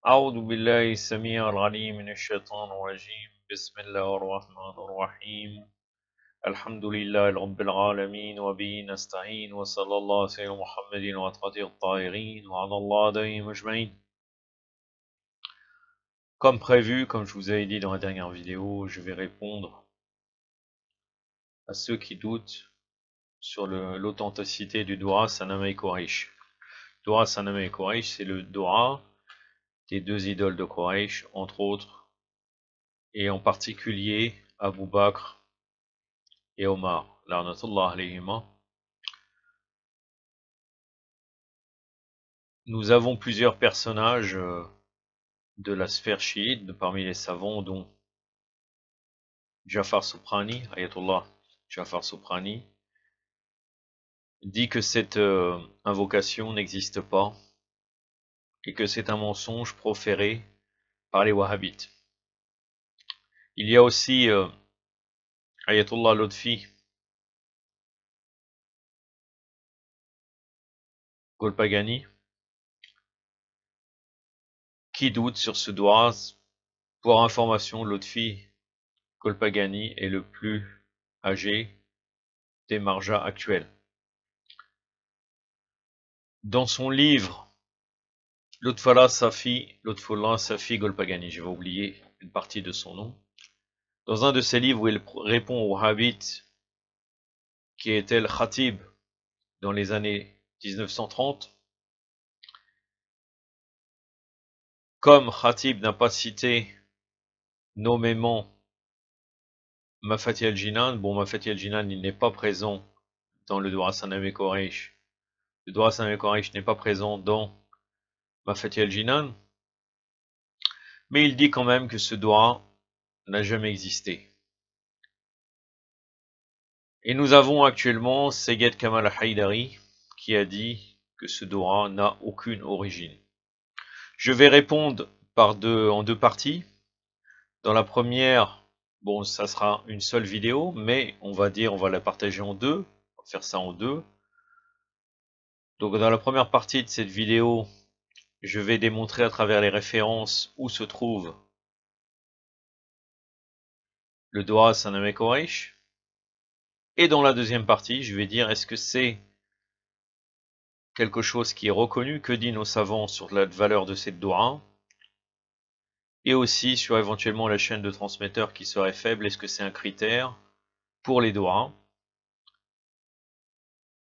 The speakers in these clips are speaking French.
أعوذ بالله السميع العليم من الشيطان الرجيم بسم الله الرحمن الرحيم الحمد لله رب العالمين وبه نستعين وصلى الله على سيدنا محمد وعلى الطاهرين وعلى الله عليهم أجمعين. Comme prévu, comme je vous avais dit dans la dernière vidéo, je vais répondre à ceux qui doutent sur l'authenticité du Dua Sanam et Quraysh. Dua Sanam et Quraysh, c'est le Dua des deux idoles de Quraysh, entre autres, et en particulier Abu Bakr et Omar, la'natullah alayhima. Nous avons plusieurs personnages de la sphère chiite, parmi les savants, dont Jafar Soprani, Ayatollah Jafar Soprani, dit que cette invocation n'existe pas et que c'est un mensonge proféré par les wahhabites. Il y a aussi Ayatollah Lotfi Golpagani qui doute sur ce dua. Pour information, Lotfi Golpagani est le plus âgé des marjas actuels. Dans son livre Lutfullah Safi Golpagani, je vais oublier une partie de son nom. Dans un de ses livres où il répond aux wahhabites qui était le khatib dans les années 1930, comme Khatib n'a pas cité nommément Mafati al-Jinan, bon, Mafati al-Jinan il n'est pas présent dans le Dua Sanam et Quraysh. Le Dua Sanam et Quraysh n'est pas présent dans Mafati al-Jinan, mais il dit quand même que ce Dua n'a jamais existé. Et nous avons actuellement Sayyid Kamal Haïdari qui a dit que ce Dua n'a aucune origine. Je vais répondre en deux parties. Dans la première, bon, ça sera une seule vidéo, mais on va la partager en deux. On va faire ça en deux. Donc dans la première partie de cette vidéo, je vais démontrer à travers les références où se trouve le Dua Sanam et Quraysh. Et dans la deuxième partie, je vais dire est-ce que c'est quelque chose qui est reconnu, que disent nos savants sur la valeur de cette Dua, et aussi sur éventuellement la chaîne de transmetteurs qui serait faible, est-ce que c'est un critère pour les Duas.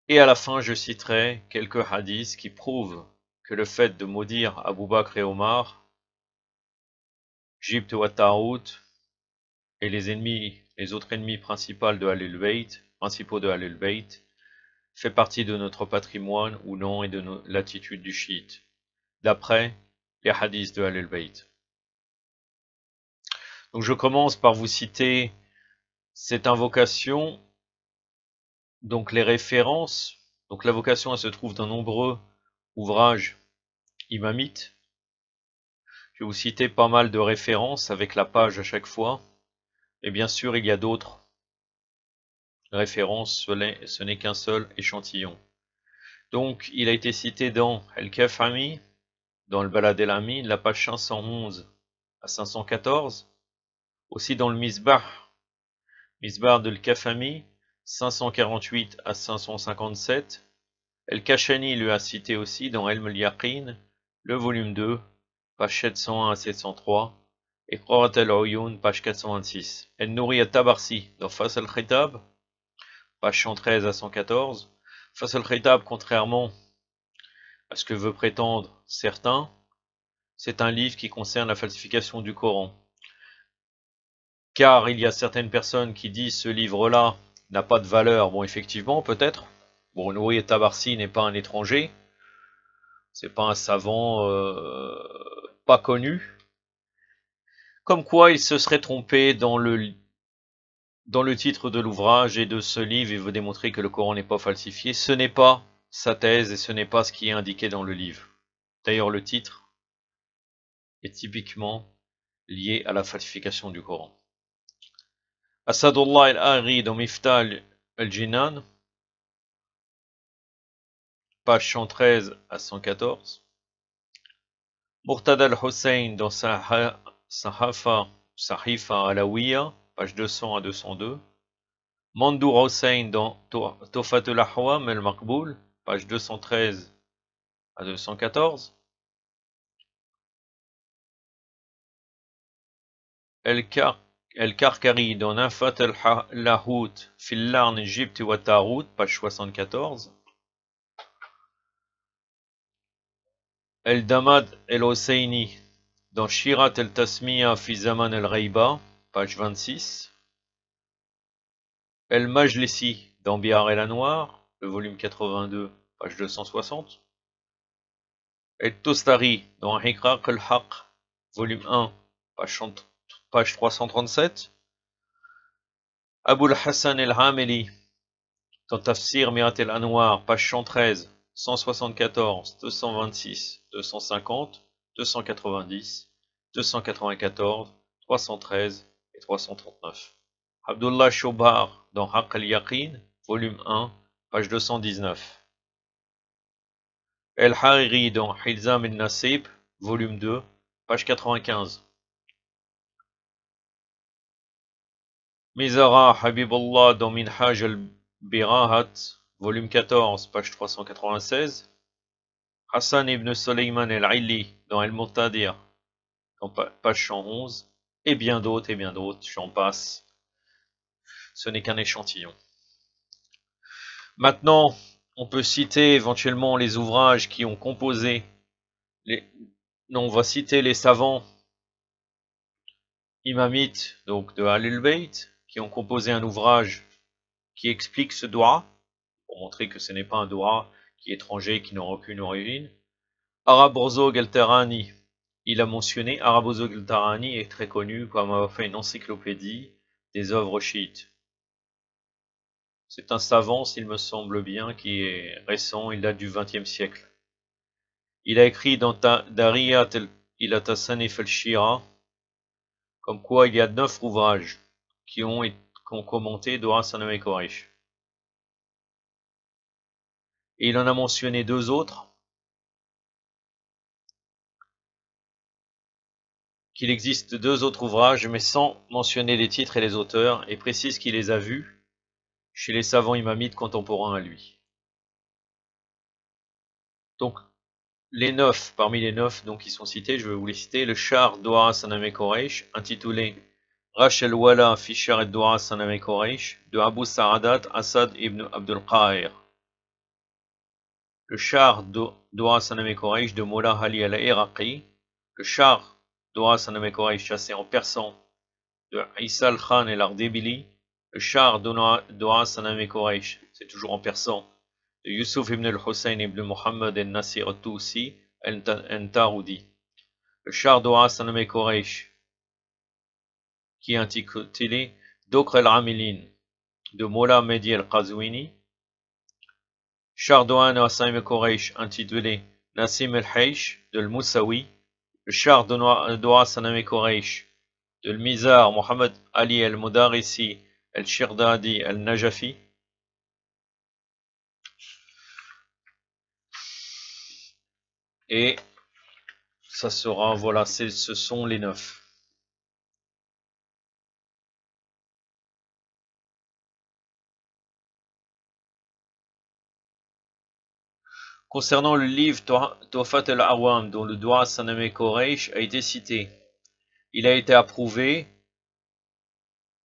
Et à la fin, je citerai quelques hadiths qui prouvent que le fait de maudire Abu Bakr et Omar, Jibt wa Ta'out, et les autres ennemis principaux de Ahlul Bayt, fait partie de notre patrimoine ou non et de l'attitude du chiite, d'après les hadiths de Ahlul Bayt. Donc je commence par vous citer cette invocation, donc les références. Donc l'invocation elle se trouve dans nombreux ouvrages imamites. Je vais vous citer pas mal de références avec la page à chaque fois. Et bien sûr, il y a d'autres références, ce n'est qu'un seul échantillon. Donc, il a été cité dans El-Kafami, dans le Balad el-Amin, la page 511 à 514. Aussi dans le Misbah de El-Kafami, 548 à 557. El-Kashani lui a cité aussi dans Ilm al-Yaqin, le volume 2, page 701 à 703. Et Qurat al-Uyun, page 426. El-Nouri al-Tabarsi, dans Fas al-Khitab, page 113 à 114. Fas al-Khitab, contrairement à ce que veut prétendre certains, c'est un livre qui concerne la falsification du Coran. Car il y a certaines personnes qui disent ce livre-là n'a pas de valeur. Bon, effectivement, peut-être. Bon, Nouri al-Tabarsi n'est pas un étranger. C'est pas un savant pas connu. Comme quoi il se serait trompé dans le titre de l'ouvrage et de ce livre, il veut démontrer que le Coran n'est pas falsifié. Ce n'est pas sa thèse et ce n'est pas ce qui est indiqué dans le livre. D'ailleurs, le titre est typiquement lié à la falsification du Coran. Asadullah al-Aghi dans Miftah al-Jinan, page 113 à 114. Murtada al-Hussein dans Sahifa Alawiya, page 200 à 202. Mandour Hussein dans Tofatul Ahwam al-Maqboul, page 213 à 214. El-Karkari dans Nafat al-Lahout fil Larn Égypte wa Tarout, page 74. El-Damad el-Hosseini dans Shirat el-Tasmiya fi Zaman el-Ghaiba, page 26. El-Majlisi dans Bihar el-Anwar, le volume 82, page 260. El-Tostari dans Hiqaq el-Haq, volume 1, page 337. Abul Hassan el-Hameli dans Tafsir Mirat el-Anwar, page 113, 174, 226, 250, 290, 294, 313 et 339. Abdullah Shobar dans Haqq al-Yaqin, volume 1, page 219. El-Hariri dans Hilzam el-Nasib, volume 2, page 95. Mizara Habibullah dans Minhaj al-Birahat, volume 14, page 396. Hassan ibn Sulayman el-Aili dans Al-Muqtadir, page 111. Et bien d'autres, j'en passe. Ce n'est qu'un échantillon. Maintenant, on peut citer éventuellement les ouvrages qui ont composé on va citer les savants imamites donc de Ahlul Bayt qui ont composé un ouvrage qui explique ce doua pour montrer que ce n'est pas un doua qui est étranger, qui n'a aucune origine. Arabozo Galterani, il a mentionné, Arabozo Galterani est très connu comme avoir fait une encyclopédie des œuvres chiites. C'est un savant, s'il me semble bien, qui est récent, il date du XXe siècle. Il a écrit dans Dariyat ila Tasanif al-Shira, comme quoi il y a 9 ouvrages qui ont commenté Doua Sanam Quraysh. Et il en a mentionné 2 autres, qu'il existe 2 autres ouvrages, mais sans mentionner les titres et les auteurs, et précise qu'il les a vus chez les savants imamites contemporains à lui. Donc, parmi les 9 donc, qui sont cités, je vais vous les citer. Le char Doua Sanam Quraysh, intitulé Rachel Wala fi Shar Doua Sanam Quraysh, de Abu Sa'adat Asad ibn Abdul Qahir. Le char Doua Sanam Quraysh de Mola Ali al-Iraqi. Le char Doua Sanam Quraysh chassé en persan de Issa al-Khan el-Ardebili. Le char Doua Sanam Quraysh, c'est toujours en persan, de Yusuf ibn al-Hussein ibn Muhammad al-Nasir al-Tousi al-Taroudi. Le char Doua Sanam Quraysh, qui est intitulé Dokr al-Amilin, de Mola Mehdi al-Qazwini. Char Doua Sanam Quraysh, intitulé Nassim al-Haysh, de al-Moussawi. Le char Doua Sanam Quraysh, de al-Mizar Muhammad Ali al-Mudarisi al-Shirdadi al-Najafi. Et ça sera, voilà, ce sont les 9. Concernant le livre Tuhfat al-Awam, dont le Doua Sanam Quraysh a été cité, il a été approuvé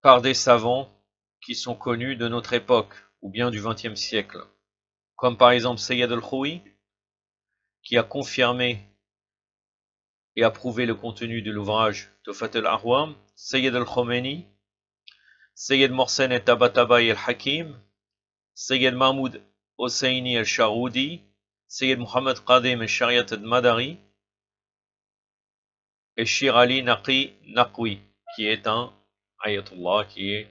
par des savants qui sont connus de notre époque, ou bien du XXe siècle, comme par exemple Sayyid al-Khoui, qui a confirmé et approuvé le contenu de l'ouvrage Tuhfat al-Awam, Sayyid al-Khomeini, Sayyid Mohsen al-Tabatabai al-Hakim, Sayyid Mahmoud Hosseini al-Sharoudi, Sayyid Muhammad Qadim al-Shariat al-Madari, et Shir Ali Naqwi, qui est un Ayatollah, qui est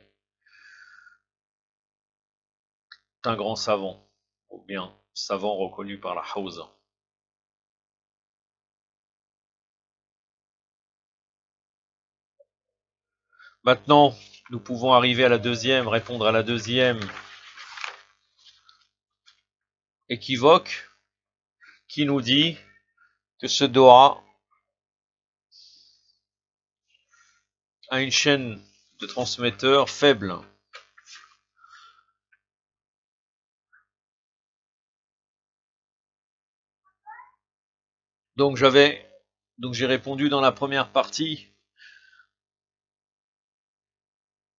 un grand savant, ou bien savant reconnu par la Hawza. Maintenant, nous pouvons arriver à répondre à la deuxième équivoque, qui nous dit que ce doua à une chaîne de transmetteurs faible. Donc j'ai répondu dans la première partie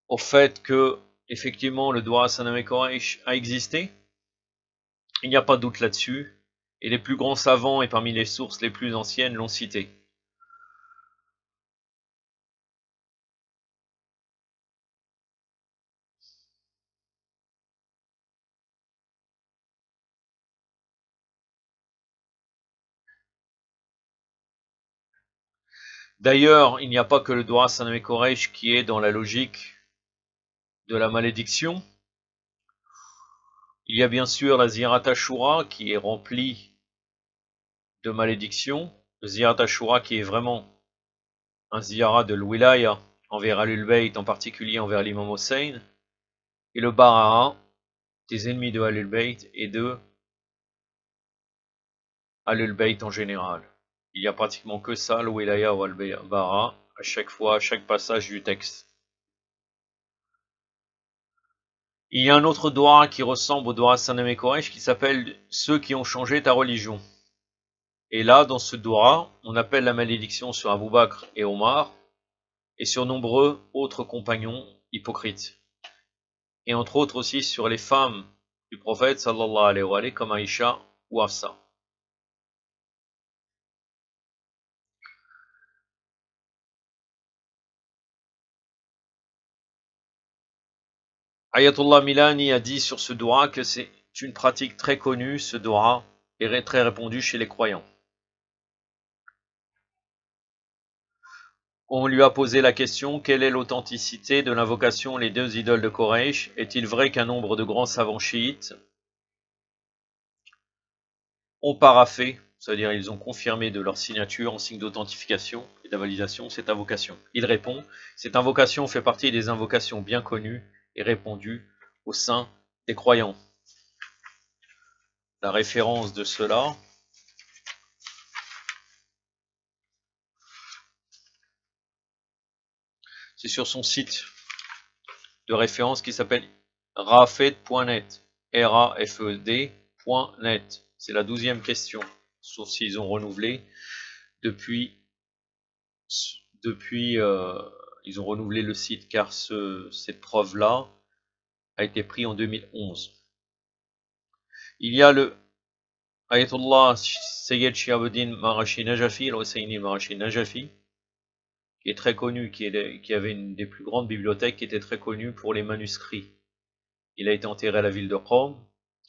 au fait que effectivement le Dwara Saname Quraysh a existé. Il n'y a pas de doute là-dessus. Et les plus grands savants et parmi les sources les plus anciennes l'ont cité. D'ailleurs, il n'y a pas que le Dwara Saname Quraysh qui est dans la logique de la malédiction. Il y a bien sûr la Ziyarat Ashura qui est remplie de malédictions. Le Ziyarat Ashura qui est vraiment un Ziyarat de l'Wilaya envers Ahlul Bayt, en particulier envers l'imam Hossein. Et le Bara'a des ennemis de Ahlul Bayt et de Ahlul Bayt en général. Il n'y a pratiquement que ça, le Wilaya ou al-Bara, à chaque fois, à chaque passage du texte. Il y a un autre doua qui ressemble au doua Sanam et Koresh qui s'appelle ceux qui ont changé ta religion. Et là, dans ce doua, on appelle la malédiction sur Abu Bakr et Omar et sur nombreux autres compagnons hypocrites. Et entre autres aussi sur les femmes du prophète sallallahu alayhi wa sallam comme Aïcha ou Hafsa. Ayatollah Milani a dit sur ce doua que c'est une pratique très connue, ce doua est très répandu chez les croyants. On lui a posé la question, quelle est l'authenticité de l'invocation les deux idoles de Quraysh? Est-il vrai qu'un nombre de grands savants chiites ont paraphé, c'est-à-dire ils ont confirmé de leur signature en signe d'authentification et de validation cette invocation? Il répond, cette invocation fait partie des invocations bien connues et répandues au sein des croyants. La référence de cela, c'est sur son site de référence qui s'appelle rafed.net, rafed.net. C'est la 12e question, sauf s'ils ont renouvelé depuis ils ont renouvelé le site, car cette preuve-là a été prise en 2011. Il y a le Ayatollah Sayyid Shihabuddin Marashi Najafi, le Hosseini Marashi Najafi, qui est très connu, qui avait une des plus grandes bibliothèques, qui était très connue pour les manuscrits. Il a été enterré à la ville de Qom.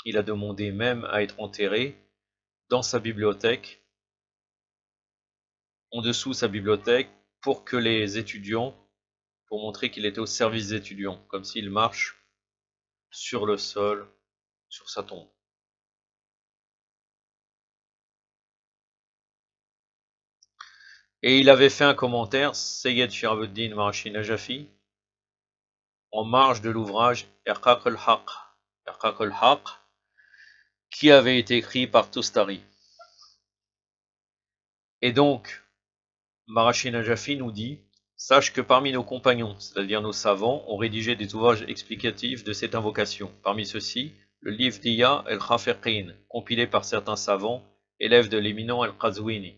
Il a demandé même à être enterré dans sa bibliothèque, en dessous de sa bibliothèque, pour que les étudiants, pour montrer qu'il était au service des étudiants, comme s'il marche sur le sol, sur sa tombe. Et il avait fait un commentaire, Sayyid Shihabuddin Marashi Najafi, en marge de l'ouvrage Irqaq al-Haq, qui avait été écrit par Tostari. Et donc, Marashi Najafi nous dit, sache que parmi nos compagnons, c'est-à-dire nos savants, ont rédigé des ouvrages explicatifs de cette invocation. Parmi ceux-ci, le livre d'Iya el-Khafiqin, compilé par certains savants, élèves de l'éminent al-Qazwini,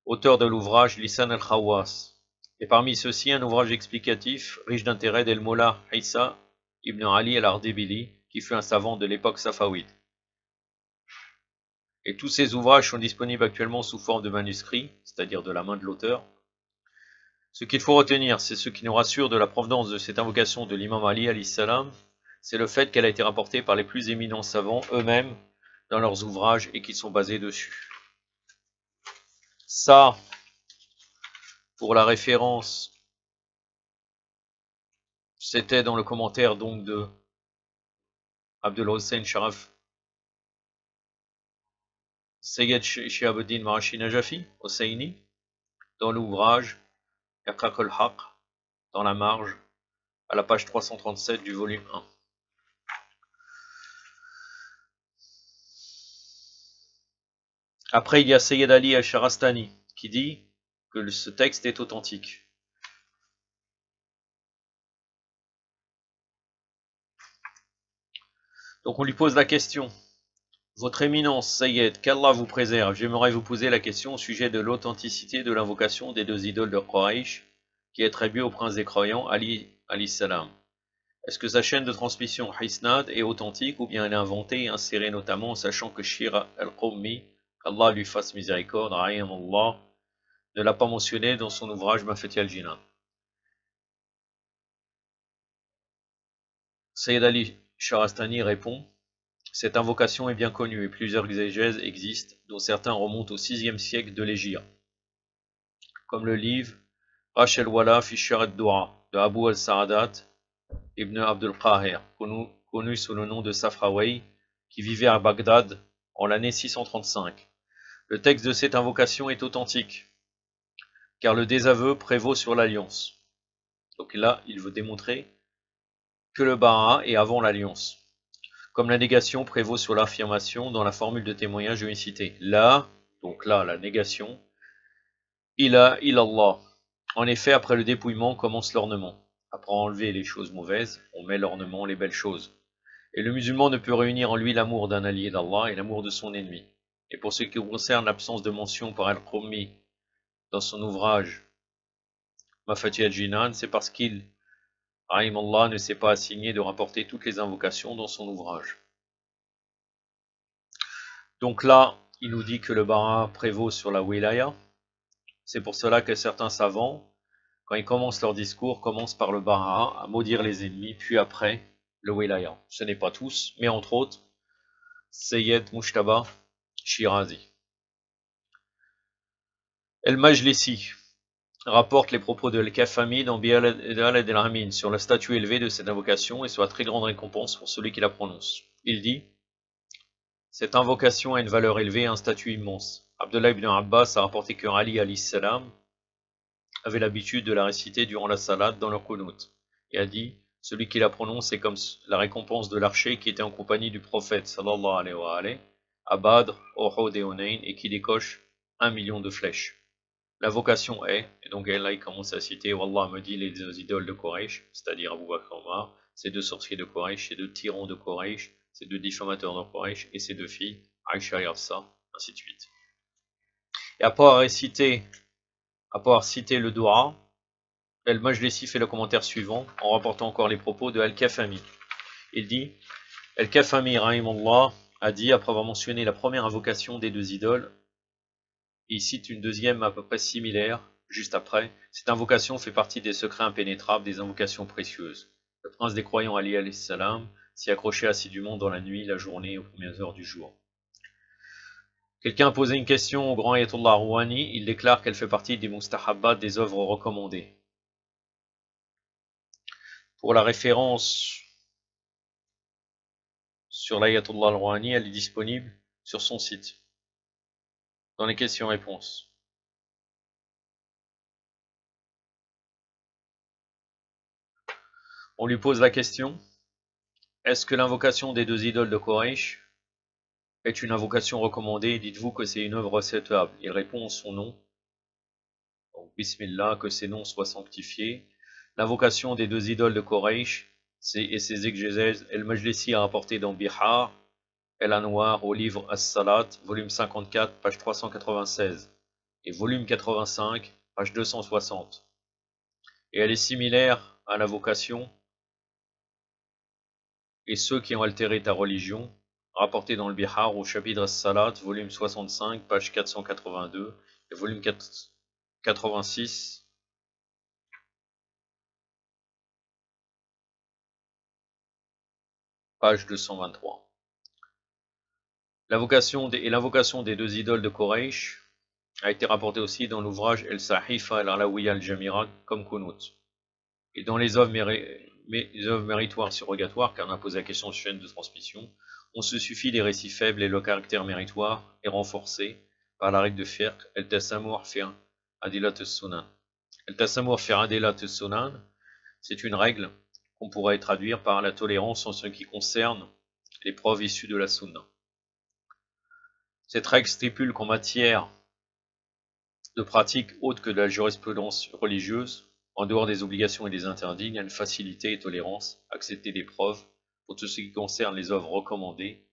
auteur de l'ouvrage Lisan al-Khawas. Et parmi ceux-ci, un ouvrage explicatif riche d'intérêt d'El-Mola Issa ibn Ali al-Ardebili, qui fut un savant de l'époque safawide. Et tous ces ouvrages sont disponibles actuellement sous forme de manuscrits, c'est-à-dire de la main de l'auteur. Ce qu'il faut retenir, c'est ce qui nous rassure de la provenance de cette invocation de l'imam Ali alayhi salam, c'est le fait qu'elle a été rapportée par les plus éminents savants eux-mêmes dans leurs ouvrages et qui sont basés dessus. Ça, pour la référence, c'était dans le commentaire donc de Abdul Hossein Sharaf Sayyid Shihabuddin Marashi Najafi, Hosseini, dans l'ouvrage Irqaq al-Haq, dans la marge, à la page 337 du volume 1. Après, il y a Sayyid Ali al-Sharastani qui dit que ce texte est authentique. Donc on lui pose la question. Votre éminence, Sayyid, qu'Allah vous préserve, j'aimerais vous poser la question au sujet de l'authenticité de l'invocation des deux idoles de Quraysh qui est attribuée au prince des croyants, Ali alayhi salam. Est-ce que sa chaîne de transmission Hisnad est authentique ou bien elle est inventée et insérée notamment en sachant que Shira al-Qawmi, Allah lui fasse miséricorde, Allah, ne l'a pas mentionné dans son ouvrage Mafati al-Jinan. Sayyid Ali Sharastani répond: cette invocation est bien connue et plusieurs exégèses existent, dont certains remontent au VIe siècle de l'Hégire, comme le livre Rachel Wala fi Shar ad-Dua de Abu al-Sa'adat ibn Abdul Qahir, connu sous le nom de Safraway, qui vivait à Bagdad en l'année 635. Le texte de cette invocation est authentique, car le désaveu prévaut sur l'alliance. Donc là, il veut démontrer que le bara'a est avant l'alliance. Comme la négation prévaut sur l'affirmation dans la formule de témoignage je vais citer. Là, donc là, la négation, illallah. En effet, après le dépouillement commence l'ornement. Après enlever les choses mauvaises, on met l'ornement, les belles choses. Et le musulman ne peut réunir en lui l'amour d'un allié d'Allah et l'amour de son ennemi. Et pour ce qui concerne l'absence de mention par Al-Qurmi dans son ouvrage Mafati al-Jinan, c'est parce qu'il, Rahim Allah, ne s'est pas assigné de rapporter toutes les invocations dans son ouvrage. Donc là, il nous dit que le bara prévaut sur la wilaya. C'est pour cela que certains savants, quand ils commencent leur discours, commencent par le bara, à maudire les ennemis, puis après le wilaya. Ce n'est pas tous, mais entre autres, Sayyid Mujtaba Shirazi. El-Majlisi rapporte les propos de Al-Kafami dans Bi'al al-Amin sur la statut élevée de cette invocation et sur la très grande récompense pour celui qui la prononce. Il dit: cette invocation a une valeur élevée et un statut immense. Abdullah ibn Abbas a rapporté que Ali alayhi salam avait l'habitude de la réciter durant la salade dans leur qunut, et a dit: celui qui la prononce est comme la récompense de l'archer qui était en compagnie du prophète sallallahu alayhi wa alayhi, à Badr, Uhud et Hunayn, et qui décoche 1 million de flèches. La vocation est, et donc là il commence à citer: Wallah me dit les deux idoles de Quraysh, c'est-à-dire Abu Bakr et Omar, ces deux sorciers de Quraysh, ces deux tyrans de Quraysh, ces deux diffamateurs de Quraysh, et ces deux filles, Aïcha et Hafsa, ainsi de suite. Et après avoir cité le Dua, El-Majlisi fait le commentaire suivant, en rapportant encore les propos de Al-Kafami. Il dit: Al-Kafami, Rahimullah, a dit, après avoir mentionné la première invocation des deux idoles, il cite une deuxième à peu près similaire, juste après. Cette invocation fait partie des secrets impénétrables, des invocations précieuses. Le prince des croyants Ali alayhi salam s'y accrochait assidûment dans la nuit, la journée, aux premières heures du jour. Quelqu'un a posé une question au grand Ayatollah Rouhani, il déclare qu'elle fait partie des mustahabbat, des œuvres recommandées. Pour la référence sur l'Ayatollah Rouhani, elle est disponible sur son site, dans les questions-réponses. On lui pose la question: est-ce que l'invocation des deux idoles de Quraysh est une invocation recommandée? Dites-vous que c'est une œuvre acceptable? Il répond en son nom, donc Bismillah, que ses noms soient sanctifiés. L'invocation des deux idoles de Quraysh et ses exégèses, El-Majlisi a rapporté dans Bihar El-Anwar au livre As-Salat, volume 54, page 396, et volume 85, page 260. Et elle est similaire à l'invocation et ceux qui ont altéré ta religion, rapporté dans le Bihar au chapitre As-Salat, volume 65, page 482, et volume 86, page 223. L'invocation des deux idoles de Quraysh a été rapportée aussi dans l'ouvrage El-Sahifa al-Alawiya al-Jamira comme Kunut. Et dans les œuvres méritoires surrogatoires, car on a posé la question sur chaîne de transmission, on se suffit des récits faibles et le caractère méritoire est renforcé par la règle de fiqh El-Tasamur fi Adilat al-Sunan. El-Tasamur fi Adilat al-Sunan, c'est une règle qu'on pourrait traduire par la tolérance en ce qui concerne les preuves issues de la Sunna. Cette règle stipule qu'en matière de pratique autre que de la jurisprudence religieuse, en dehors des obligations et des interdits, il y a une facilité et tolérance à accepter des preuves pour tout ce qui concerne les œuvres recommandées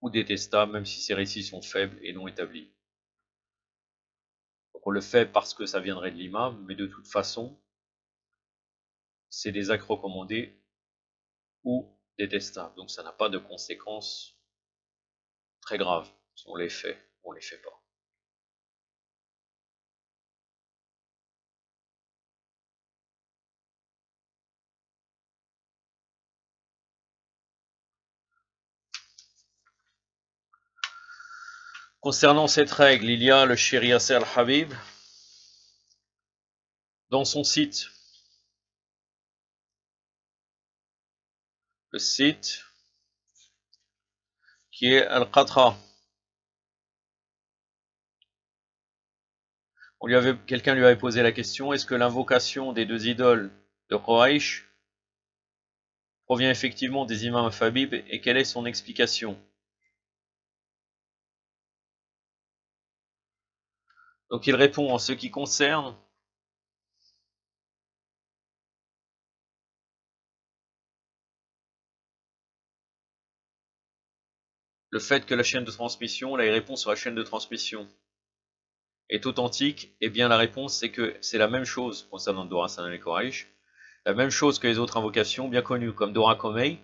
ou détestables, même si ces récits sont faibles et non établis. Donc on le fait parce que ça viendrait de l'imam, mais de toute façon, c'est des actes recommandés ou détestables. Donc ça n'a pas de conséquences très graves si on les fait ou on les fait pas. Concernant cette règle, il y a le Cheikh Yasser Al-Habib dans son site. Le site qui est Al-Qatra. Quelqu'un lui avait posé la question, est-ce que l'invocation des deux idoles de Quraysh provient effectivement des imams Habib et quelle est son explication? Donc il répond en ce qui concerne le fait que la chaîne de transmission, là il répond sur la chaîne de transmission, est authentique, et bien la réponse c'est que c'est la même chose concernant Dora Sanan et Quraysh, la même chose que les autres invocations bien connues comme Dora Komei,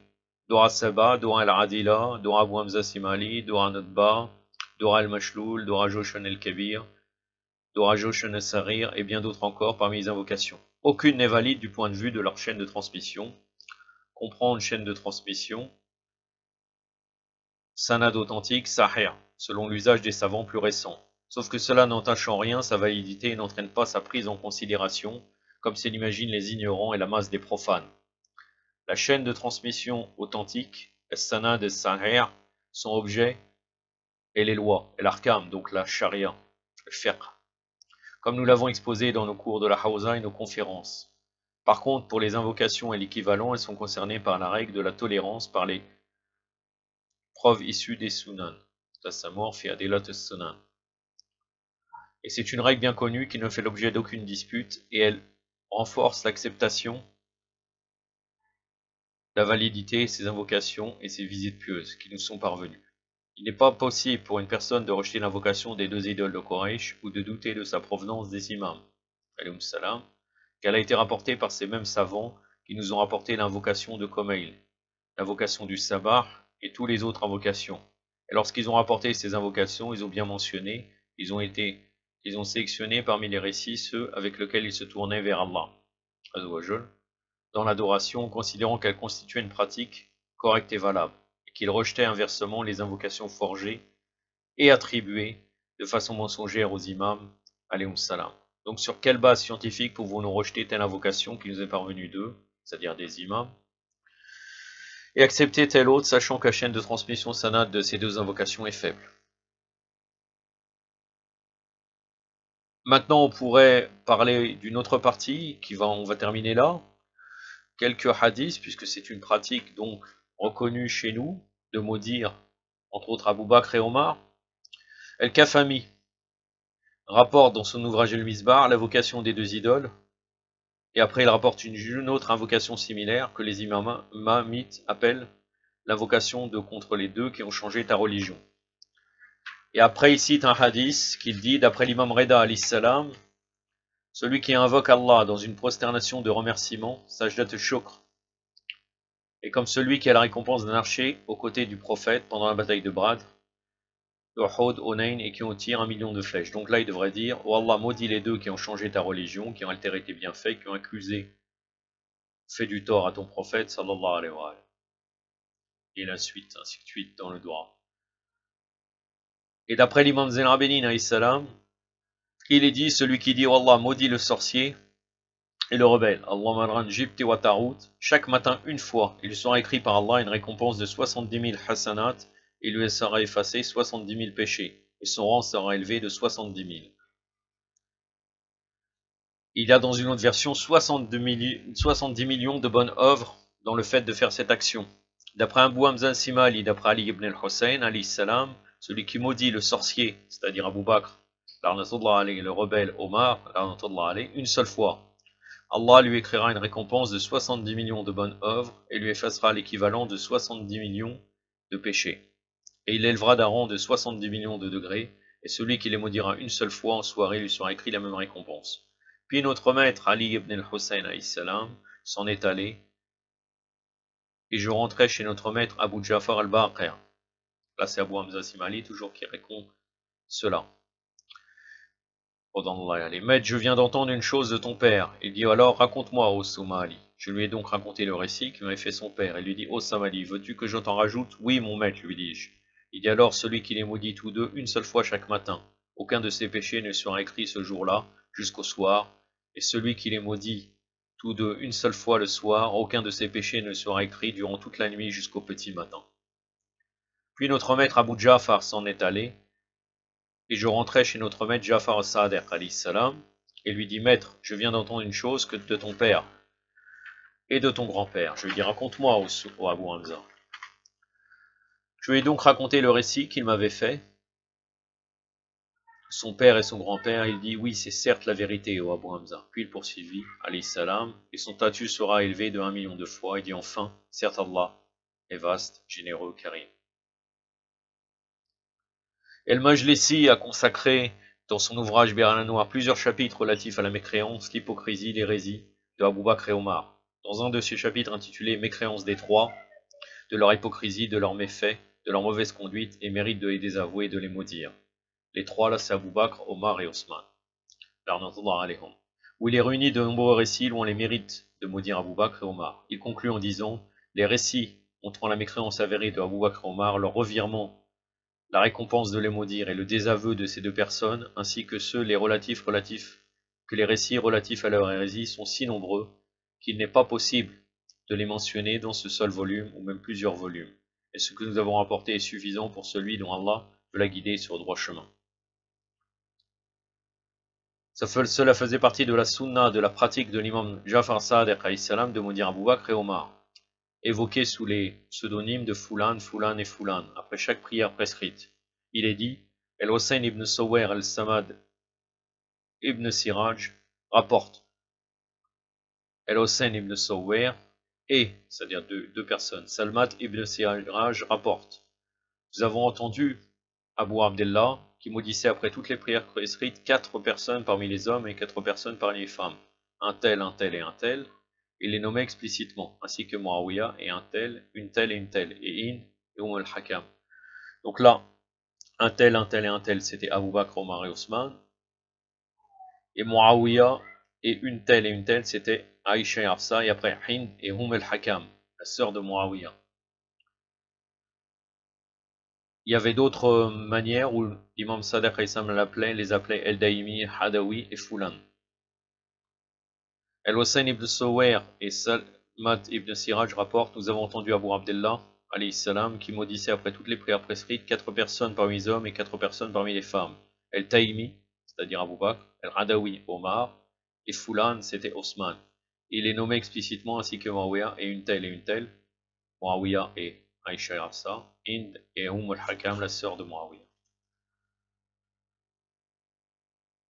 Dora Saba, Dora Al-Adila, Dora Abu Hamza Simali, Dora Notba, Dora Al-Mashloul, Dora Joshan El-Kabir, Dora Joshan El-Sarir et bien d'autres encore parmi les invocations. Aucune n'est valide du point de vue de leur chaîne de transmission. Comprendre chaîne de transmission, sanad authentique, sahih, selon l'usage des savants plus récents. Sauf que cela n'entache en rien sa validité et n'entraîne pas sa prise en considération, comme c'est l'imaginent les ignorants et la masse des profanes. La chaîne de transmission authentique, as-sanad et sahih, son objet est les lois, et l'arkam, donc la charia, le fiqh, comme nous l'avons exposé dans nos cours de la Hawza et nos conférences. Par contre, pour les invocations et l'équivalent, elles sont concernées par la règle de la tolérance par les preuves issues des sunan. Tassamur fi adilat as-sunan. Et c'est une règle bien connue qui ne fait l'objet d'aucune dispute et elle renforce l'acceptation, la validité de ces invocations et ces visites pieuses qui nous sont parvenues. Il n'est pas possible pour une personne de rejeter l'invocation des deux idoles de Quraysh ou de douter de sa provenance des imams, alayhum salam, qu'elle a été rapportée par ces mêmes savants qui nous ont rapporté l'invocation de Komail, l'invocation du Sabah et toutes les autres invocations. Et lorsqu'ils ont rapporté ces invocations, ils ont bien mentionné, ils ont sélectionné parmi les récits ceux avec lesquels ils se tournaient vers Allah, Azawajal, dans l'adoration, considérant qu'elle constituait une pratique correcte et valable, et qu'ils rejetaient inversement les invocations forgées et attribuées de façon mensongère aux imams, alayhum salam. Donc sur quelle base scientifique pouvons-nous rejeter telle invocation qui nous est parvenue d'eux, c'est-à-dire des imams, et accepter telle autre, sachant que la chaîne de transmission sanad de ces deux invocations est faible? Maintenant, on pourrait parler d'une autre partie, on va terminer là. Quelques hadiths, puisque c'est une pratique donc reconnue chez nous, de maudire, entre autres Abu Bakr et Omar. El-Kafami rapporte dans son ouvrage El-Misbar l'invocation des deux idoles, et après il rapporte une autre invocation similaire que les imamites appellent l'invocation de contre les deux qui ont changé ta religion. Et après il cite un hadith qu'il dit, d'après l'imam Reda alayhi salam, celui qui invoque Allah dans une prosternation de remerciement, sajdat shukr, est comme celui qui a la récompense d'un archer aux côtés du prophète pendant la bataille de Badr, Uhud, Hunayn, et qui ont tiré 1 million de flèches. Donc là il devrait dire, oh Allah maudit les deux qui ont changé ta religion, qui ont altéré tes bienfaits, qui ont accusé, fait du tort à ton prophète, sallallahu alayhi wa sallam. Et la suite, ainsi de suite dans le droit. Et d'après l'imam Zayn al-Abidin alayhi salam, il est dit, celui qui dit, oh Allah maudit le sorcier et le rebelle, Allahumma ran jibti wa ta'out, chaque matin une fois, il sera écrit par Allah une récompense de 70 000 hasanat, et lui sera effacé 70 000 péchés, et son rang sera élevé de 70 000. Il y a dans une autre version 70 millions de bonnes œuvres dans le fait de faire cette action. D'après Abu Hamza Simali, d'après Ali ibn al-Hussein, alayhi salam, celui qui maudit le sorcier, c'est-à-dire Abu Bakr, le rebelle Omar, une seule fois, Allah lui écrira une récompense de 70 millions de bonnes œuvres et lui effacera l'équivalent de 70 millions de péchés. Et il élevera d'un rang de 70 millions de degrés, et celui qui les maudira une seule fois en soirée lui sera écrit la même récompense. Puis notre maître Ali ibn al-Hussein s'en est allé, et je rentrai chez notre maître Abu Ja'far al-Baqir. Là c'est Abu Hamza Simali toujours qui répond cela. Maître, je viens d'entendre une chose de ton père. Il dit alors, raconte-moi, ô Somali. Je lui ai donc raconté le récit que m'avait fait son père. Il lui dit, ô Somali, veux-tu que je t'en rajoute? Oui, mon maître, lui dis-je. Il dit alors, celui qui les maudit tous deux une seule fois chaque matin. Aucun de ses péchés ne sera écrit ce jour-là, jusqu'au soir. Et celui qui les maudit tous deux une seule fois le soir, aucun de ses péchés ne sera écrit durant toute la nuit jusqu'au petit matin. Puis notre maître Abu Ja'far s'en est allé. Et je rentrai chez notre maître Ja'far al-Sadiq et lui dis, maître, je viens d'entendre une chose que de ton père et de ton grand-père. Je lui dis, raconte-moi, ô Abu Hamza. Je lui ai donc raconté le récit qu'il m'avait fait. Son père et son grand-père, il dit, oui, c'est certes la vérité, ô Abu Hamza. Puis il poursuivit, alayhi salam, et son statut sera élevé de 1 million de fois. Il dit enfin, certes Allah est vaste, généreux, karim. El-Majlisi a consacré dans son ouvrage Bir al-Anwar plusieurs chapitres relatifs à la mécréance, l'hypocrisie, l'hérésie de Abu Bakr et Omar. Dans un de ces chapitres intitulé Mécréance des trois, de leur hypocrisie, de leurs méfaits, de leur mauvaise conduite et mérite de les désavouer et de les maudire. Les trois là c'est Abu Bakr, Omar et Osman. Où il est réuni de nombreux récits louant les mérites de maudire Abu Bakr et Omar. Il conclut en disant, les récits montrant la mécréance avérée de Abu Bakr et Omar, leur revirement, la récompense de les maudire et le désaveu de ces deux personnes, ainsi que ceux que les récits relatifs à leur hérésie sont si nombreux qu'il n'est pas possible de les mentionner dans ce seul volume ou même plusieurs volumes. Et ce que nous avons rapporté est suffisant pour celui dont Allah veut la guider sur le droit chemin. Cela faisait partie de la sunna, de la pratique de l'imam Ja'far Sadiq de maudire Abu Bakr et Omar, évoqués sous les pseudonymes de Fulan, Fulan et Fulan, après chaque prière prescrite. Il est dit, El-Hussein ibn Sawwer al-Samad ibn Siraj rapporte. El-Hussein ibn Sawwer et, c'est-à-dire deux personnes, Salmat ibn Siraj rapporte. Nous avons entendu Abu Abdullah qui maudissait après toutes les prières prescrites 4 personnes parmi les hommes et 4 personnes parmi les femmes. Un tel et un tel. Il les nommait explicitement, ainsi que Muawiyah et un tel, une telle et une telle, et In et al-Hakam. Donc là, un tel et un tel, c'était Abu Bakr, Omar et Osman. Et Muawiyah et une telle, c'était Aïcha et Hafsa, et après Hind et al-Hakam, la sœur de Muawiyah. Il y avait d'autres manières où l'imam Sadiq les appelait El-Daimi, Hadawi et Fulan. El-Hussein ibn Sawwer et Salmat ibn Siraj rapportent, nous avons entendu Abu Abdullah qui maudissait après toutes les prières prescrites 4 personnes parmi les hommes et 4 personnes parmi les femmes. El-Taïmi, c'est-à-dire Abu Bakr, El-Hadawi, Omar, et Fulan, c'était Osman. Il est nommé explicitement ainsi que Muawiyah et une telle, Muawiyah et Aïcha et Hafsa, Hind et al-Hakam, la sœur de Muawiyah.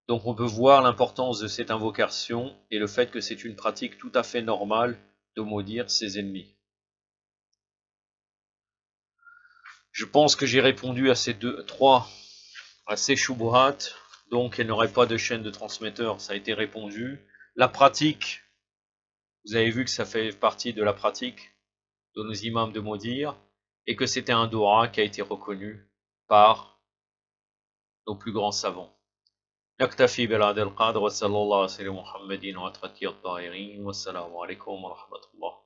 Donc on peut voir l'importance de cette invocation et le fait que c'est une pratique tout à fait normale de maudire ses ennemis. Je pense que j'ai répondu à ces shubuhat, donc elle n'aurait pas de chaîne de transmetteur, ça a été répondu. La pratique, vous avez vu que ça fait partie de la pratique de nos imams de maudire, et que c'était un dua qui a été reconnu par nos plus grands savants. نكتفي بهذا القدر وصلى الله على سيدنا محمد وعلى آله الطاهرين والسلام عليكم ورحمة الله